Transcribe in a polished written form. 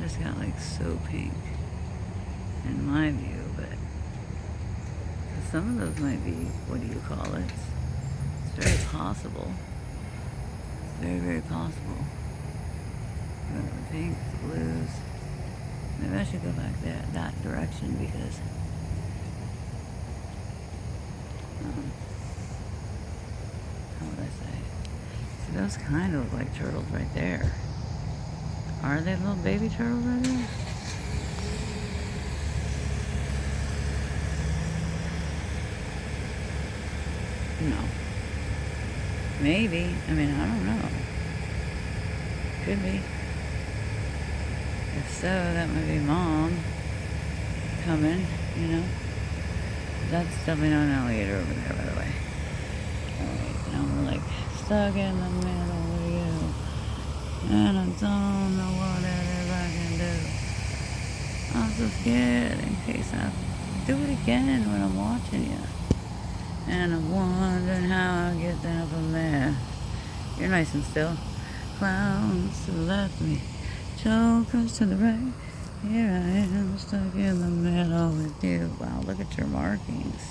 just got like so pink in my view, but some of those might be, what do you call it? It's very possible. Very, very possible. The pinks, the blues. Maybe I should go back that direction because how would I say? See, those kind of look like turtles right there. Are they little baby turtles right there? No. Maybe. I mean, I don't know. Could be. If so, that might be Mom coming, you know. That's definitely not an alligator over there, by the way. Alright, now we're like stuck in the middle with you. And I don't know what it is I can do. I'm so scared in case I do it again when I'm watching you. And I'm wondering how I get down from there. You're nice and still. Clowns to the left of me, jokers to the right. Here I am, stuck in the middle with you. Wow, look at your markings.